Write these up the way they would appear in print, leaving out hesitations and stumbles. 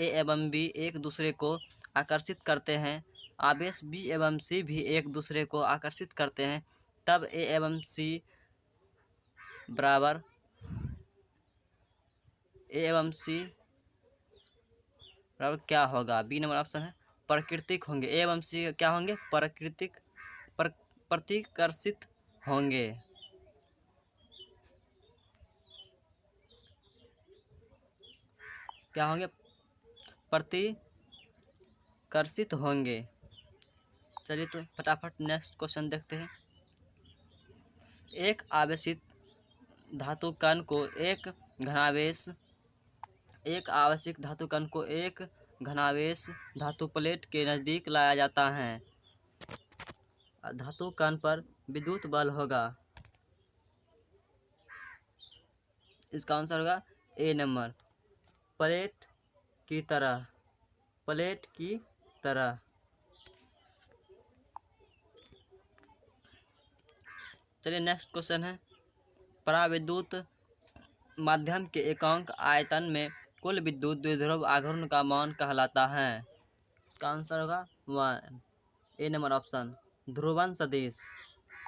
ए एवं बी एक दूसरे को आकर्षित करते हैं, आवेश बी एवं सी भी एक दूसरे को आकर्षित करते हैं, तब ए एवं सी बराबर ए एवं सी बराबर क्या होगा? बी नंबर ऑप्शन है प्राकृतिक होंगे। ए एवं सी क्या होंगे? प्रतिकर्षित होंगे। क्या होंगे? प्रतिकर्षित होंगे। चलिए तो फटाफट नेक्स्ट क्वेश्चन देखते हैं। एक आवेशित धातु कण को एक घनावेश धातु प्लेट के नज़दीक लाया जाता है। धातु कण पर विद्युत बल होगा। इसका आंसर होगा ए नंबर, प्लेट की तरह। चलिए नेक्स्ट क्वेश्चन है, पराविद्युत माध्यम के एकांक आयतन में कुल विद्युत द्विध्रुव आघूर्ण का मान कहलाता है। इसका आंसर होगा 1, ए नंबर ऑप्शन, ध्रुवन सदिश।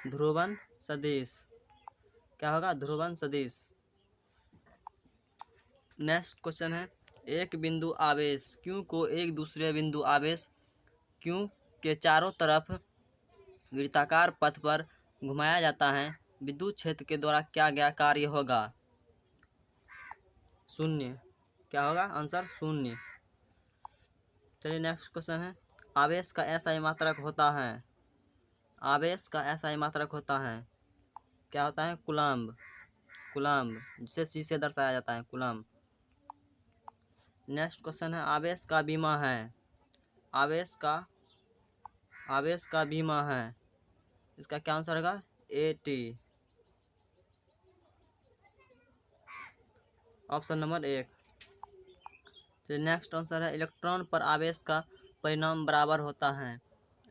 ध्रुवन सदिश क्या होगा? ध्रुवन सदिश। नेक्स्ट क्वेश्चन है, एक बिंदु आवेश Q को एक दूसरे बिंदु आवेश Q के चारों तरफ वृत्ताकार पथ पर घुमाया जाता है, विद्युत क्षेत्र के द्वारा क्या गया कार्य होगा? 0। क्या होगा आंसर? 0। चलिए नेक्स्ट क्वेश्चन है, आवेश का ऐसा मात्रक होता है। आवेश का ऐसा मात्रक होता है, क्या होता है? कूलम्ब। कूलम्ब, जिसे C से दर्शाया जाता है, कूलम्ब। नेक्स्ट क्वेश्चन है, आवेश का बीमा है। आवेश का बीमा है, इसका क्या आंसर होगा? AT, option number 1। तो नेक्स्ट आंसर है, इलेक्ट्रॉन पर आवेश का परिणाम बराबर होता है।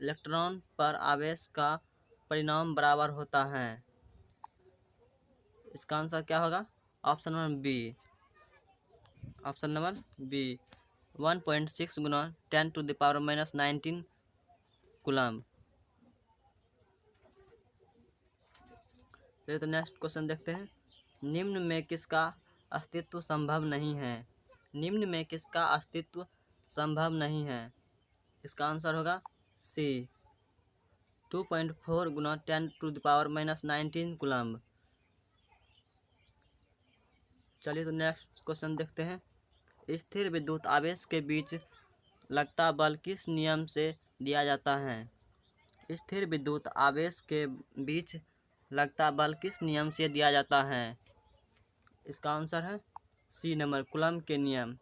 इलेक्ट्रॉन पर आवेश का परिणाम बराबर होता है, इसका आंसर क्या होगा? Option number B. Option number B, 1.6 गुना 10⁻⁻19 कूलम्ब। चलिए तो नेक्स्ट क्वेश्चन देखते हैं, निम्न में किसका अस्तित्व संभव नहीं है? निम्न में किसका अस्तित्व संभव नहीं है? इसका आंसर होगा C, 2.4 गुना 10⁻⁻19 कूलम्ब। चलिए तो नेक्स्ट क्वेश्चन देखते हैं, स्थिर विद्युत आवेश के बीच लगता बल किस नियम से दिया जाता है? स्थिर विद्युत आवेश के बीच लगता बल किस नियम से दिया जाता है? इसका आंसर है C नंबर, कूलम्ब के नियम।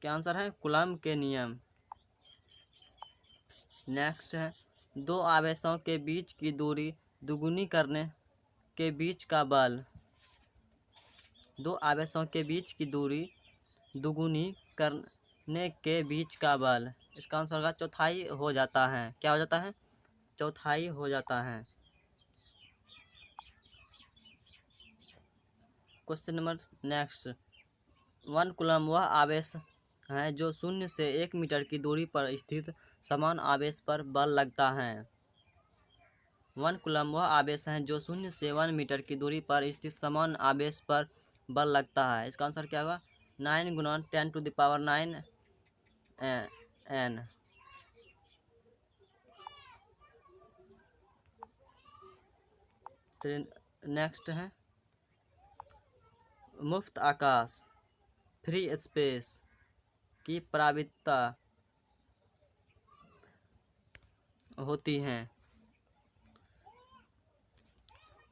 क्या आंसर है? कूलम्ब के नियम। नेक्स्ट है, दो आवेशों के बीच की दूरी दुगुनी करने के बीच का बल। दो आवेशों के बीच की दूरी दुगुनी करने के बीच का बल, इसका आंसर होगा चौथाई हो जाता है। क्या हो जाता है? चौथाई हो जाता है। क्वेश्चन नंबर नेक्स्ट, 1 कूलम्ब वह आवेश है जो 0 से 1 मीटर की दूरी पर स्थित समान आवेश पर बल लगता है। 1 कूलम्ब वह आवेश है जो 0 से 1 मीटर की दूरी पर स्थित समान आवेश पर बल लगता है, इसका आंसर क्या होगा? 9 गुना 10⁹ N। नेक्स्ट है, मुफ्त आकाश फ्री स्पेस की प्रायिकता होती है,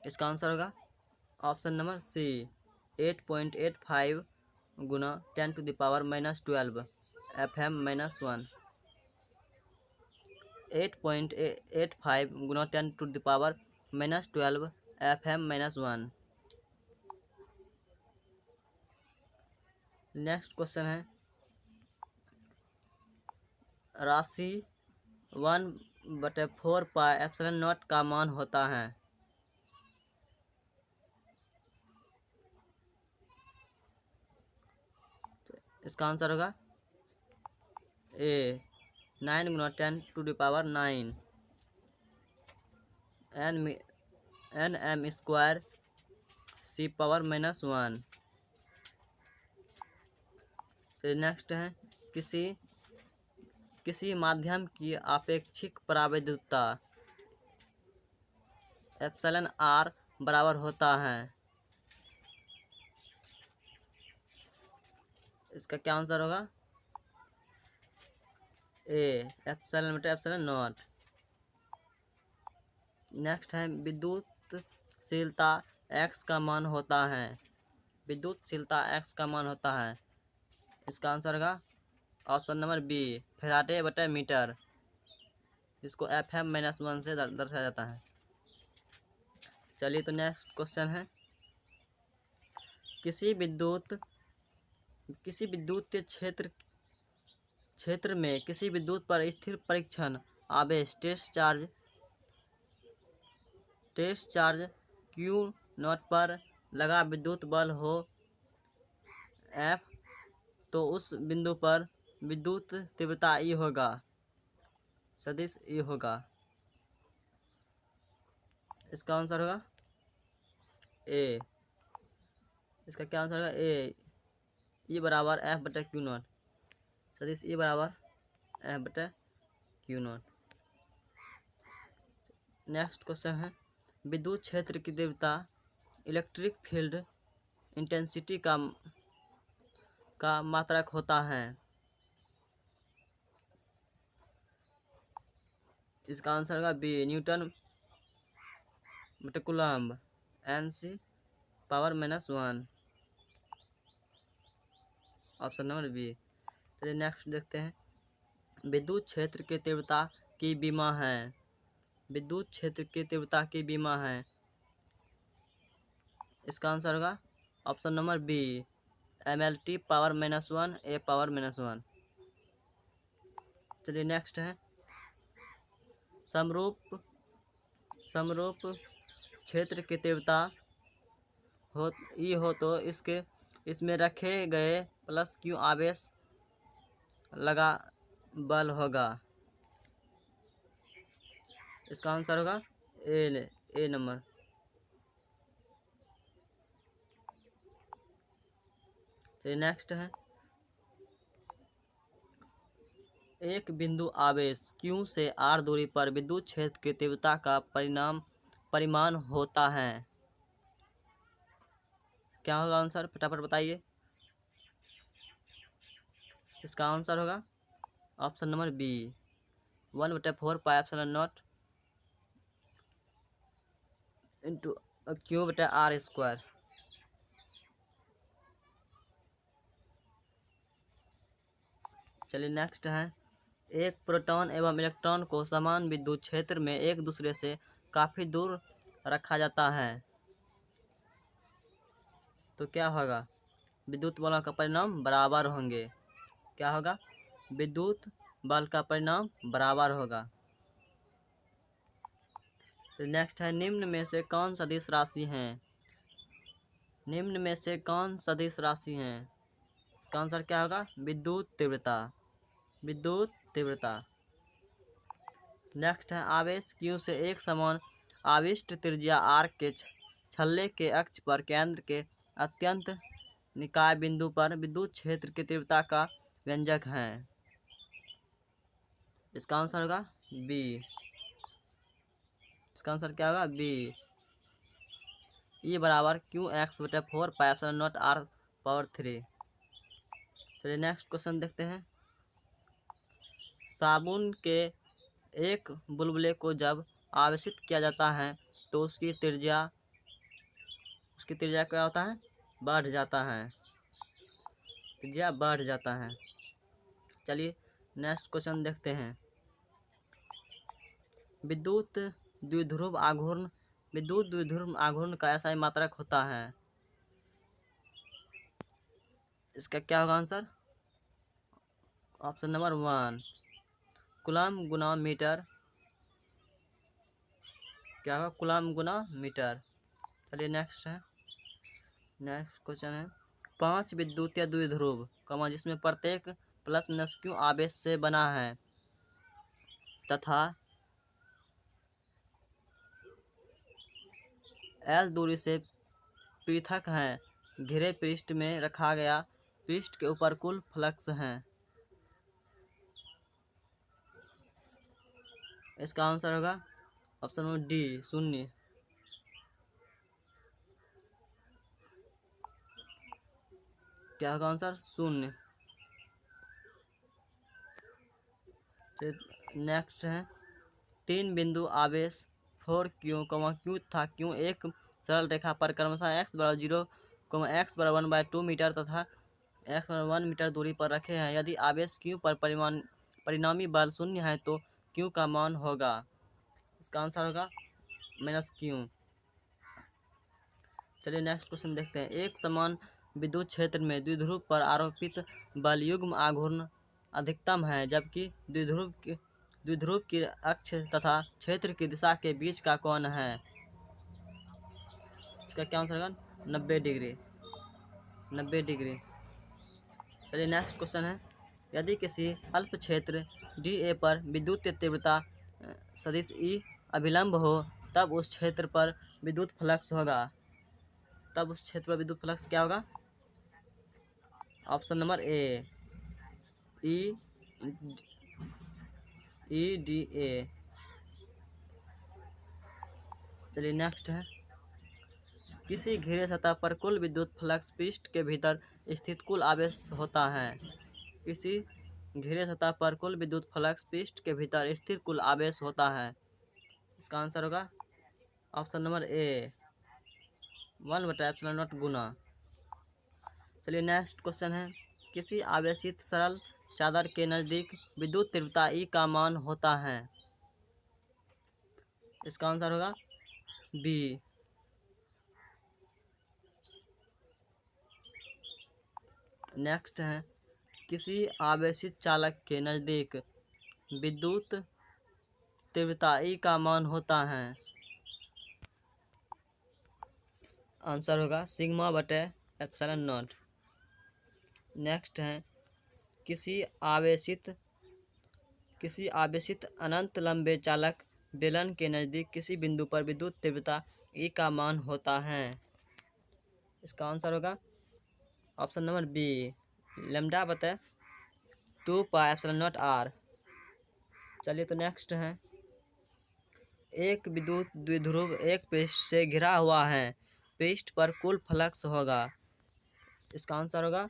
इसका आंसर होगा ऑप्शन नंबर C, 8.85 गुना 10⁻⁻12 FM-1। 8.85 गुना 10⁻⁻12 FM-1। नेक्स्ट क्वेश्चन है, राशि 1/4 पाई एप्सिलॉन नॉट का मान होता है। इसका आंसर होगा A, 9 गुना 10⁹9 Nm² C⁻⁻1। तो नेक्स्ट है, किसी माध्यम की आपेक्षिक पराविद्युतता εr बराबर होता है, इसका क्या आंसर होगा? A, ε/ε0। नेक्स्ट है, विद्युतशीलता x का मान होता है। विद्युतशीलता x का मान होता है, इसका आंसर होगा ऑप्शन नंबर B, फैराडे/मीटर। इसको FM-1 से दर्शाया जाता है। चलिए तो नेक्स्ट क्वेश्चन है, किसी विद्युत क्षेत्र में किसी विद्युत पर स्थिर परीक्षण आवेश test charge test charge Q naught पर लगा विद्युत बल हो एफ, तो उस बिंदु पर विद्युत तीव्रता ई होगा, सदिश ई होगा। इसका आंसर होगा ए। इसका क्या आंसर होगा ए। ई बराबर एफ बटा क्यू नॉट, सदिश ई बराबर एफ बटा क्यू नॉट। नेक्स्ट क्वेश्चन है विद्युत क्षेत्र की तीव्रता इलेक्ट्रिक फील्ड इंटेंसिटी का मात्रक होता है। इसका आंसर होगा बी, न्यूटन बटा coulomb, NC power -1, option number B. चलिए नेक्स्ट देखते हैं विद्युत क्षेत्र की तीव्रता की विमा है। विद्युत क्षेत्र की तीव्रता की विमा है। इसका आंसर होगा option number B, MLT power -1 A power -1। चलिए नेक्स्ट है समरूप क्षेत्र की तीव्रता हो तो इसमें रखे गए प्लस क्यू आवेश लगा बल होगा। इसका आंसर होगा ए नंबर। चलिए नेक्स्ट है एक बिंदु आवेश Q से R दूरी पर विद्युत क्षेत्र की तीव्रता का परिमाण होता है। क्या होगा आंसर, फटाफट बताइए। इसका आंसर होगा option number B, 1/4 pi epsilon naught into Q बटा R स्क्वायर। चलिए नेक्स्ट है एक प्रोटॉन एवं इलेक्ट्रॉन को समान विद्युत क्षेत्र में एक दूसरे से काफी दूर रखा जाता है, तो क्या होगा, विद्युत बलों का परिणाम बराबर होंगे। क्या होगा, विद्युत बल का परिणाम बराबर होगा। तो नेक्स्ट है निम्न में से कौन सदिश राशि है। निम्न में से कौन सदिश राशि है। इसका आंसर क्या होगा, विद्युत तीव्रता। विद्युत तीव्रता। नेक्स्ट है आवेश Q से एक समान आविष्ट त्रिज्या R के छल्ले के अक्ष पर केंद्र के अत्यंत निकाय बिंदु पर विद्युत क्षेत्र की तीव्रता का व्यंजक है। इसका आंसर होगा बी। इसका आंसर क्या होगा, बी। ई बराबर Qx/4 pi epsilon not R power 3। चलिए नेक्स्ट क्वेश्चन देखते हैं साबुन के एक बुलबुले को जब आवेशित किया जाता है तो उसकी त्रिज्या क्या होता है, बढ़ जाता है। त्रिज्या बढ़ जाता है। चलिए नेक्स्ट क्वेश्चन देखते हैं विद्युत द्विध्रुव आघूर्ण का SI मात्रक होता है। इसका क्या होगा आंसर, ऑप्शन नंबर 1 कूलम्ब गुना मीटर। क्या होगा, कूलम्ब गुना मीटर। चलिए नेक्स्ट क्वेश्चन है 5 विद्युतीय द्विध्रुव जिसमें प्रत्येक +- आवेश से बना है तथा L दूरी से पृथक हैं, घिरे पृष्ठ में रखा गया पृष्ठ के ऊपर कुल फ्लक्स है। इसका आंसर होगा ऑप्शन नंबर डी, 0। क्या होगा आंसर, 0। नेक्स्ट है 3 बिंदु आवेश 4Q, Q तथा Q एक सरल रेखा पर क्रमशः x बराबर 0, x बराबर 1/2 मीटर तथा x बराबर 1 मीटर दूरी पर रखे हैं। यदि आवेश Q पर परिणामी बल 0 है तो Q का मान होगा। इसका आंसर होगा -Q। चलिए नेक्स्ट क्वेश्चन देखते हैं एक समान विद्युत क्षेत्र में द्विध्रुव पर आरोपित बल युग्म आघूर्ण अधिकतम है, जबकि द्विध्रुव की अक्ष तथा क्षेत्र की दिशा के बीच का कोण है। इसका क्या आंसर होगा? 90 डिग्री। 90 डिग्री। चलिए नेक्स्ट क्वेश्चन है, यदि किसी अल्प क्षेत्र dA पर विद्युत तीव्रता सदिश E अभिलंब हो तब उस क्षेत्र पर विद्युत फ्लक्स होगा। तब उस क्षेत्र पर विद्युत फ्लक्स क्या होगा? Option number A, EDA। चलिए नेक्स्ट है, किसी घिरे सतह पर कुल विद्युत फ्लक्स पृष्ठ के भीतर स्थित कुल आवेश होता है। किसी घिरे सतह पर कुल विद्युत फ्लक्स पृष्ठ के भीतर स्थिर कुल आवेश होता है। इसका आंसर होगा ऑप्शन नंबर ए, 1/ε0 गुना। चलिए नेक्स्ट क्वेश्चन है, किसी आवेशित सरल चादर के नज़दीक विद्युत तीव्रता E का मान होता है। इसका आंसर होगा बी। नेक्स्ट है, किसी आवेशित चालक के नज़दीक विद्युत तीव्रता E का मान होता है। आंसर होगा σ/ε0। नेक्स्ट है, किसी आवेशित अनंत लंबे चालक बेलन के नज़दीक किसी बिंदु पर विद्युत तीव्रता E का मान होता है। इसका आंसर होगा ऑप्शन नंबर बी, λ/2πε0r। चलिए तो नेक्स्ट है, एक विद्युत द्विध्रुव एक पृष्ठ से घिरा हुआ है, पृष्ठ पर कुल फ्लक्स होगा। इसका आंसर होगा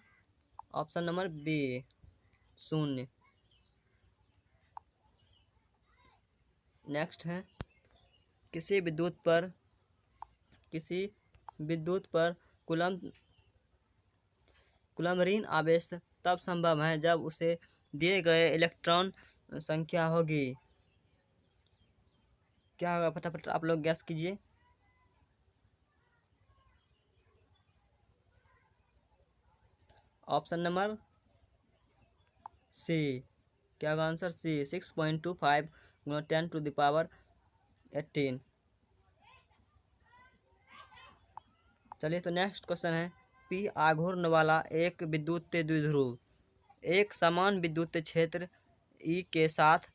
ऑप्शन नंबर बी, 0। नेक्स्ट है, किसी विद्युत पर कूलम्ब ऋण आवेश तब संभव है जब उसे दिए गए इलेक्ट्रॉन संख्या होगी। क्या होगा फटाफट आप लोग गैस कीजिए। Option number C. क्या होगा आंसर? सी, 6.25 × 10⁻18। चलिए तो नेक्स्ट क्वेश्चन है, P आघूर्ण वाला एक विद्युत द्विध्रुव एक समान विद्युत क्षेत्र E के साथ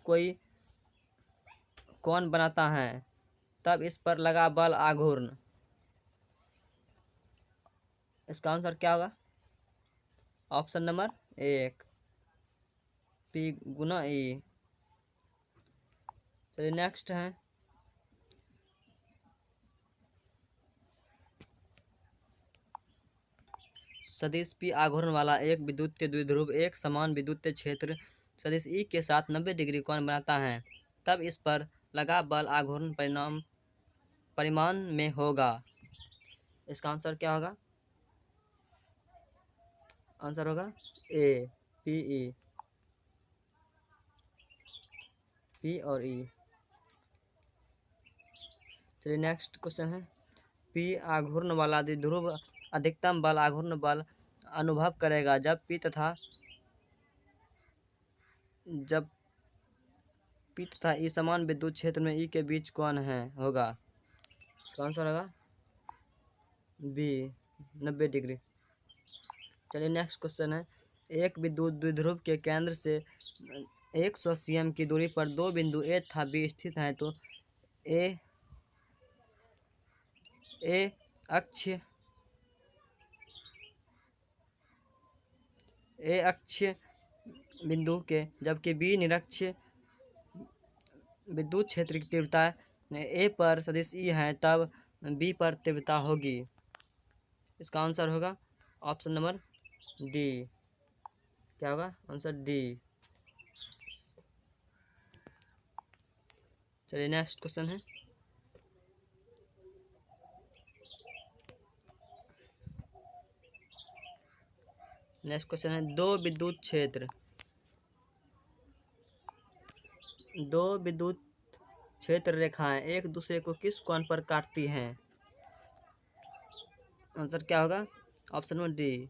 कोई कोण बनाता है, तब इस पर लगा बल आघूर्ण। इसका आंसर क्या होगा? Option number 1, P × E। चलिए नेक्स्ट है, सदिश P आघूर्ण वाला एक विद्युत द्विध्रुव एक समान विद्युत क्षेत्र सदिश E के साथ 90 डिग्री कोण बनाता है, तब इस पर लगा बल आघूर्ण परिमाण में होगा। इसका आंसर क्या होगा? आंसर होगा ए, PE। P और E। चलिए नेक्स्ट क्वेश्चन है, P आघूर्ण वाला द्विध्रुव अधिकतम बल आघूर्ण बल अनुभव करेगा जब P तथा E समान विद्युत क्षेत्र में E के बीच कोण होगा। इसका आंसर होगा बी, 90 डिग्री। चलिए नेक्स्ट क्वेश्चन है, एक विद्युत द्विध्रुव के केंद्र से 100 cm की दूरी पर दो बिंदु A तथा B स्थित हैं, तो ए अक्षीय बिंदु के जबकि B निरक्षीय विद्युत क्षेत्र की तीव्रता A पर सदिश E है, तब B पर तीव्रता होगी। इसका आंसर होगा ऑप्शन नंबर डी। क्या होगा आंसर? डी। चलिए नेक्स्ट क्वेश्चन है, दो विद्युत क्षेत्र रेखाएं एक दूसरे को किस कोण पर काटती हैं? आंसर क्या होगा? ऑप्शन नंबर डी,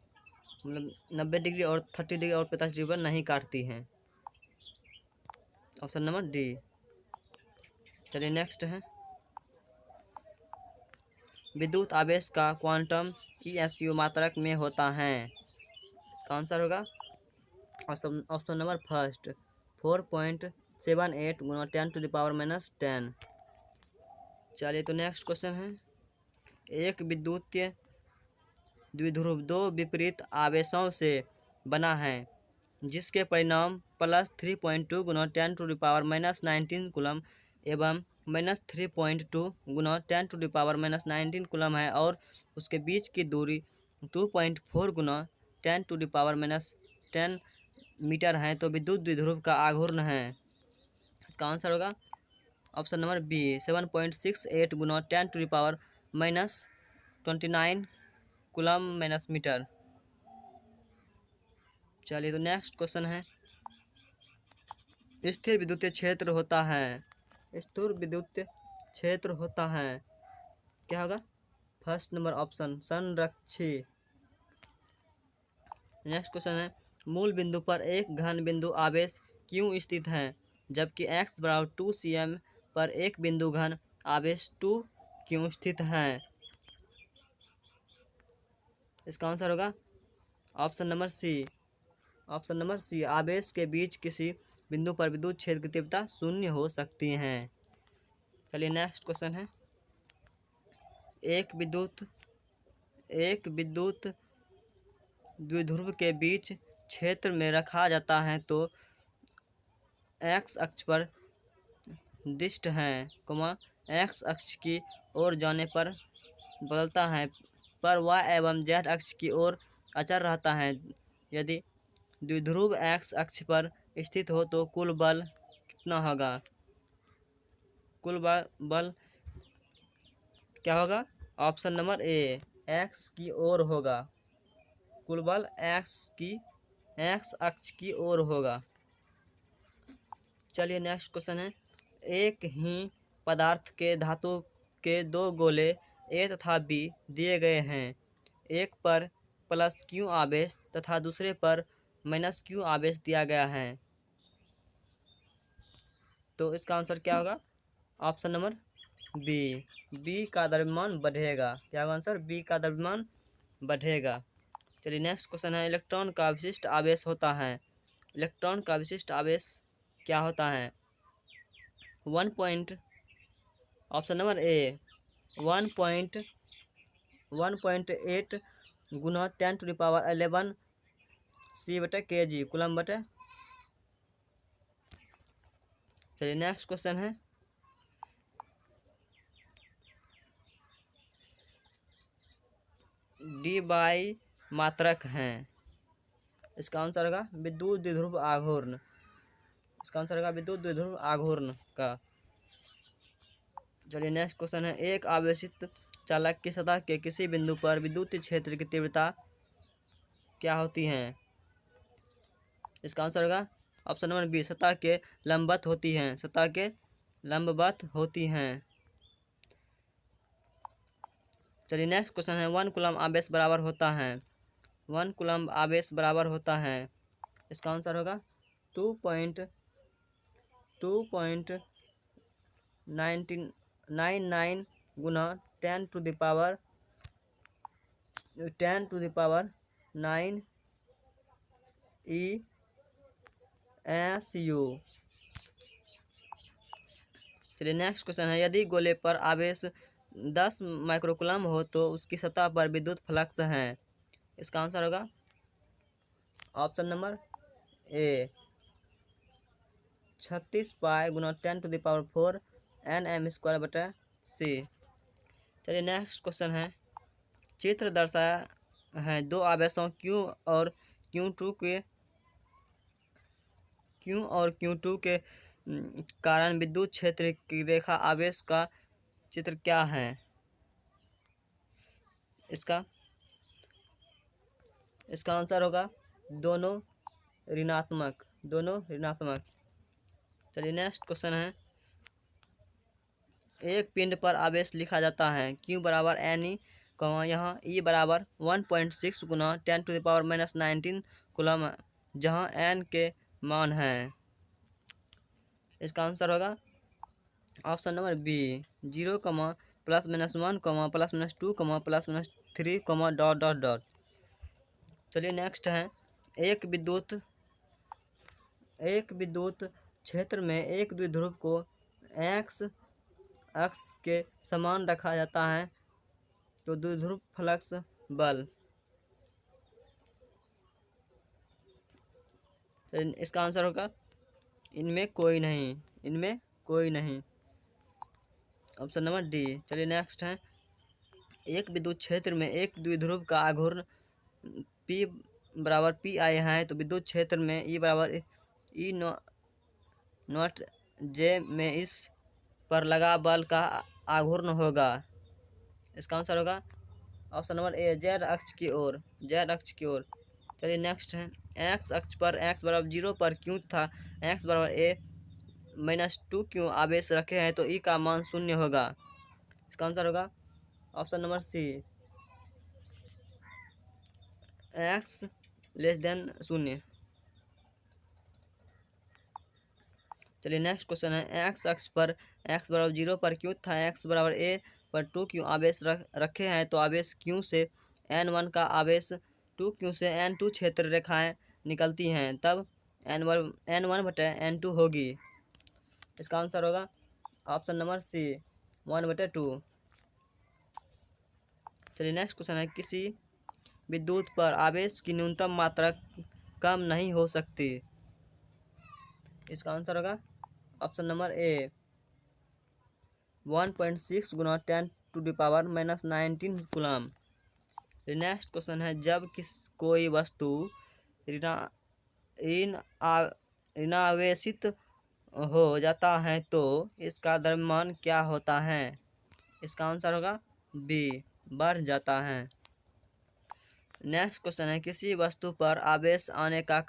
मतलब 90 डिग्री और 30 डिग्री और 45 डिग्री पर नहीं काटती हैं। Option number D. चलिए नेक्स्ट है, विद्युत आवेश का क्वांटम ESU मात्रक में होता है। इसका आंसर होगा ऑप्शन नंबर फर्स्ट 4.78 गुना 10⁻⁻10। चलिए तो नेक्स्ट क्वेश्चन है, एक विद्युतीय द्विध्रुव दो विपरीत आवेशों से बना है जिसके परिणाम +3.2 गुना 10⁻⁻19 कूलम एवं -3.2 गुना 10⁻⁻19 कूलम है और उसके बीच की दूरी 2.4 गुना 10⁻⁻10 मीटर है, तो विद्युत द्विध्रुव का आघूर्ण है। इसका आंसर होगा ऑप्शन नंबर बी 7.68 गुना 10⁻⁻29 कूलम मीटर। चलिए तो नेक्स्ट क्वेश्चन है, स्थिर विद्युतीय क्षेत्र होता है, स्थिर विद्युतीय क्षेत्र होता है, क्या होगा? फर्स्ट नंबर ऑप्शन संरक्षी। नेक्स्ट क्वेश्चन है, मूल बिंदु पर एक घन बिंदु आवेश क्यों स्थित है जबकि x बराबर 2 cm पर एक बिंदु घन आवेश 2 क्यों स्थित है? इसका आंसर होगा option number C, option number C, आवेश के बीच किसी बिंदु पर विद्युत क्षेत्र की तीव्रता शून्य हो सकती है। चलिए नेक्स्ट क्वेश्चन है, एक विद्युत द्विध्रुव के बीच क्षेत्र में रखा जाता है तो x अक्ष पर दिष्ट है, x अक्ष की ओर जाने पर बदलता है पर y एवं z अक्ष की ओर अचर रहता है। यदि द्विध्रुव x अक्ष पर स्थित हो तो कुल बल कितना होगा? कुल बल क्या होगा? ऑप्शन नंबर ए x की ओर होगा, कुल बल x अक्ष की ओर होगा। चलिए नेक्स्ट क्वेश्चन है, एक ही पदार्थ के धातु के दो गोले ए तथा बी दिए गए हैं, एक पर +q आवेश तथा दूसरे पर -q आवेश दिया गया है, तो इसका आंसर क्या होगा? ऑप्शन नंबर बी का द्रव्यमान बढ़ेगा। क्या होगा आंसर? बी का द्रव्यमान बढ़ेगा। चलिए नेक्स्ट क्वेश्चन है, इलेक्ट्रॉन का विशिष्ट आवेश होता है, इलेक्ट्रॉन का विशिष्ट आवेश क्या होता है? Option number A 1.8 Guna 10⁻11 C/kg coulomb बटे। चलिए नेक्स्ट क्वेश्चन है, डी बाई मात्रक हैं, इसका आंसर होगा विद्युत द्विध्रुव आघूर्ण। इसका आंसर होगा विद्युत द्विध्रुव आघूर्ण का। चलिए नेक्स्ट क्वेश्चन है, एक आवेशित चालक की सतह के किसी बिंदु पर विद्युत क्षेत्र की तीव्रता क्या होती है? इसका आंसर होगा ऑप्शन नंबर बी, सतह के लंबवत होती हैं, सतह के लंबवत होती हैं। चलिए नेक्स्ट क्वेश्चन है, 1 कूलम आवेश बराबर होता है, 1 कूलम आवेश बराबर होता है, इसका आंसर होगा 2.99 गुना 10⁻9 ESU। चलिए नेक्स्ट क्वेश्चन है, यदि गोले पर आवेश 10 माइक्रोकूलम हो तो उसकी सतह पर विद्युत फ्लक्स है, इसका आंसर होगा option number A 36 pi Guna 10⁴ Nm²/c। चलिए नेक्स्ट क्वेश्चन है, चित्र दर्शाया है दो आवेशों Q और Q2 के कारण विद्युत क्षेत्र की रेखा आवेश का चित्र क्या है? इसका आंसर होगा दोनों ऋणात्मक। चलिए नेक्स्ट क्वेश्चन है, एक पिंड पर आवेश लिखा जाता है Q बराबर Ne, यहाँ E बराबर 1.6 गुना 10⁻⁻19 कूलम जहाँ N के मान हैं, इसका आंसर होगा option number B 0, +-1, +-2, +-3, dot dot dot. चलिए नेक्स्ट है, एक विद्युत क्षेत्र में एक द्विध्रुव को एक्स अक्ष के समान रखा जाता है तो द्विध्रुव फ्लक्स बल। चलिए इसका आंसर होगा इनमें कोई नहीं। Option number D. चलिए नेक्स्ट है, एक विद्युत क्षेत्र में एक द्विध्रुव का आघूर्ण P बराबर PI है तो विद्युत क्षेत्र में E बराबर E नॉट J में इस पर लगा बल का आघूर्ण होगा। इसका आंसर होगा ऑप्शन नंबर ए जेड अक्ष की ओर। चलिए नेक्स्ट है, एक्स अक्ष पर x बराबर 0 पर क्यों तथा x बराबर a-2 क्यों आवेश रखे हैं तो E का मान 0 होगा। इसका आंसर होगा ऑप्शन नंबर सी x << 0। चलिए नेक्स्ट क्वेश्चन है, एक्स अक्ष पर x बराबर 0 पर क्यों तथा x बराबर a पर 2 क्यों आवेश रखे हैं तो आवेश क्यों से n1 का आवेश 2 क्यों से n2 क्षेत्र रेखाएं निकलती हैं तब n1/n2 होगी। इसका आंसर होगा ऑप्शन नंबर सी 1/2। चलिए नेक्स्ट क्वेश्चन है, किसी विद्युत पर आवेश की न्यूनतम मात्रा कम नहीं हो सकती। इसका आंसर होगा ऑप्शन नंबर ए 1.6 गुना 10⁻⁻19 कूलम। नेक्स्ट क्वेश्चन है, जब कोई वस्तु ऋणावेशित हो जाता है तो इसका द्रव्यमान क्या होता है। इसका आंसर होगा बी बढ़ जाता है। नेक्स्ट क्वेश्चन है, किसी वस्तु पर आवेश आने का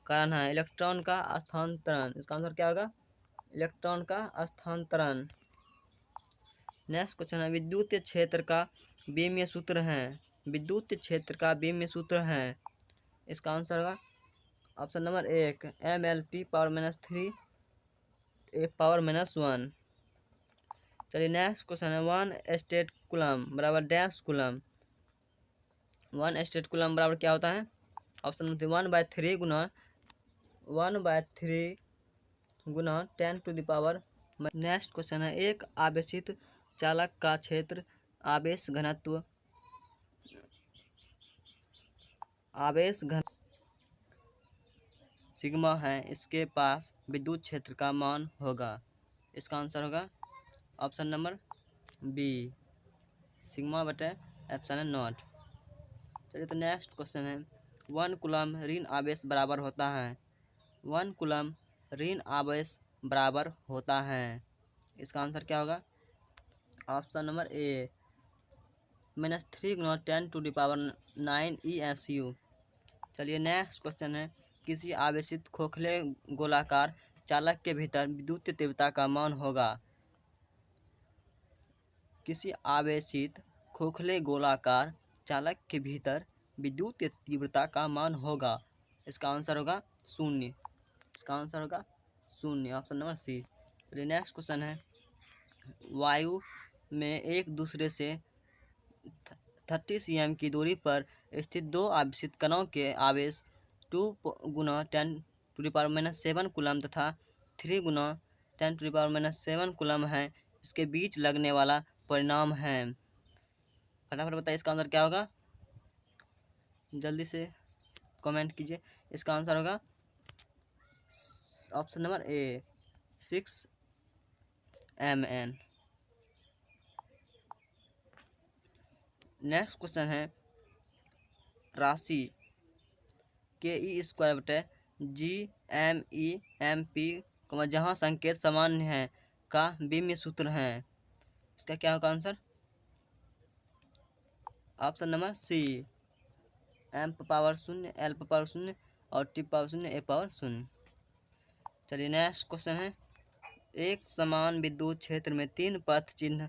कारण है। इलेक्ट्रॉन का स्थानांतरण। इसका आंसर क्या होगा इलेक्ट्रॉन का स्थानांतरण। नेक्स्ट क्वेश्चन है, विद्युत क्षेत्र का बीमीय सूत्र है। इसका आंसर होगा ऑप्शन नंबर 1 mLT⁻³ A⁻⁻1। चलिए नेक्स्ट क्वेश्चन है, 1 स्टेट कूलम बराबर डैश कूलम। 1 स्टेट कूलम बराबर क्या होता है। ऑप्शन नंबर 1/3 गुना 10⁻। नेक्स्ट क्वेश्चन है, एक आवेशित चालक का क्षेत्र आवेश घनत्व सिग्मा है, इसके पास विद्युत क्षेत्र का मान होगा। इसका आंसर होगा ऑप्शन नंबर बी σ/ε0। चलिए तो नेक्स्ट क्वेश्चन है, 1 कूलम ऋण आवेश बराबर होता है। 1 कूलम ऋण आवेश बराबर होता है। इसका आंसर क्या होगा option number A -3 Guna 10⁹ ESU। चलिए नेक्स्ट क्वेश्चन है, किसी आवेशित खोखले गोलाकार चालक के भीतर विद्युत तीव्रता का मान होगा। किसी आवेशित खोखले गोलाकार चालक के भीतर विद्युत तीव्रता का मान होगा। इसका आंसर होगा 0। Option number C. चलिए नेक्स्ट क्वेश्चन है, वायु में एक दूसरे से 30 cm की दूरी पर स्थित दो आवेशित कणों के आवेश 2 गुना 10⁻⁷ कूलम तथा 3 गुना 10⁻⁷ कूलम है। इसके बीच लगने वाला परिणाम है। फटाफट बताइए इसका आंसर क्या होगा, जल्दी से कमेंट कीजिए। इसका आंसर होगा option number A 6 mN। Next question है, राशि ke²/GME/MP जहाँ संकेत सामान्य है का बीमीय सूत्र है। इसका क्या होगा आंसर ऑप्शन नंबर सी m⁻0 l⁻0 और t⁻0 a⁻0। चलिए नेक्स्ट क्वेश्चन है, एक समान विद्युत क्षेत्र में 3 पथ चिन्ह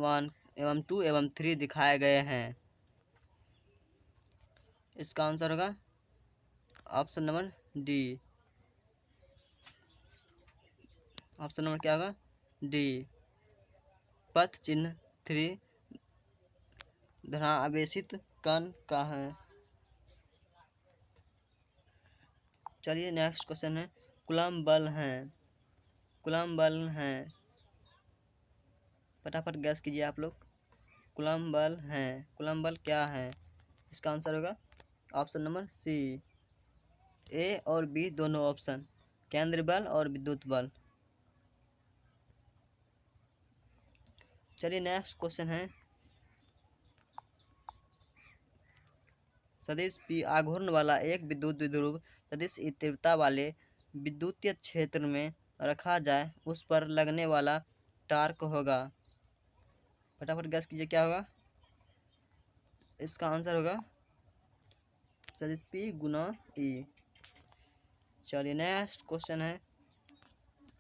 1 एवं 2 एवं 3 दिखाए गए हैं। इसका आंसर होगा option number D option number क्या होगा? डी। पथ चिन्ह 3 धनावेशित कण का है। चलिए नेक्स्ट क्वेश्चन है, कूलम्ब बल है। कूलम्ब बल है, फटाफट गैस कीजिए आप लोग। कूलम्ब बल है, कूलम्ब बल क्या है? इसका आंसर होगा ऑप्शन नंबर सी, ए और बी दोनों ऑप्शन, केंद्र बल और विद्युत बल। चलिए नेक्स्ट क्वेश्चन है, सदिश P आघूर्ण वाला एक विद्युत द्विध्रुव सदिश E तीव्रता वाले विद्युतीय क्षेत्र में रखा जाए, उस पर लगने वाला टार्क होगा। फटाफट गैस कीजिए क्या होगा? इसका आंसर होगा सदिश P गुना E। चलिए नेक्स्ट क्वेश्चन है,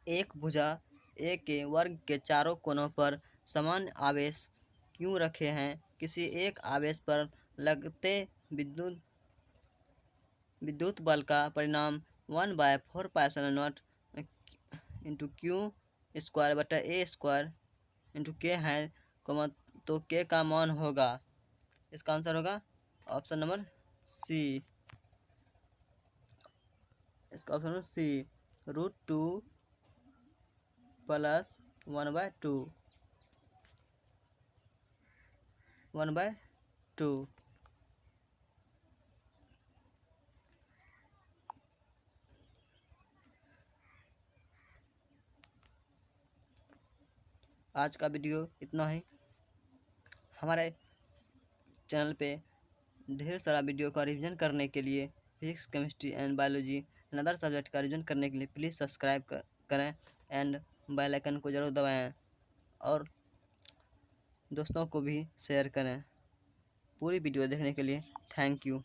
एक भुजा ए के वर्ग के चारों कोनों पर समान आवेश क्यों रखे हैं? किसी एक आवेश पर लगते विद्युत बल का परिणाम 1/4πε0 इंटू क्यू स्क्वायर बटा ए स्क्वायर इंटू के है, तो के का मान होगा। इसका आंसर होगा ऑप्शन नंबर सी। इसका ऑप्शन नंबर सी, √2 प्लस 1/2। आज का वीडियो इतना ही। हमारे चैनल पे ढेर सारा वीडियो का रिवीजन करने के लिए, physics, chemistry and biology and other subject का रिवीजन करने के लिए प्लीज़ सब्सक्राइब करें एंड बेल आइकन को ज़रूर दबाएं और दोस्तों को भी शेयर करें। पूरी वीडियो देखने के लिए थैंक यू।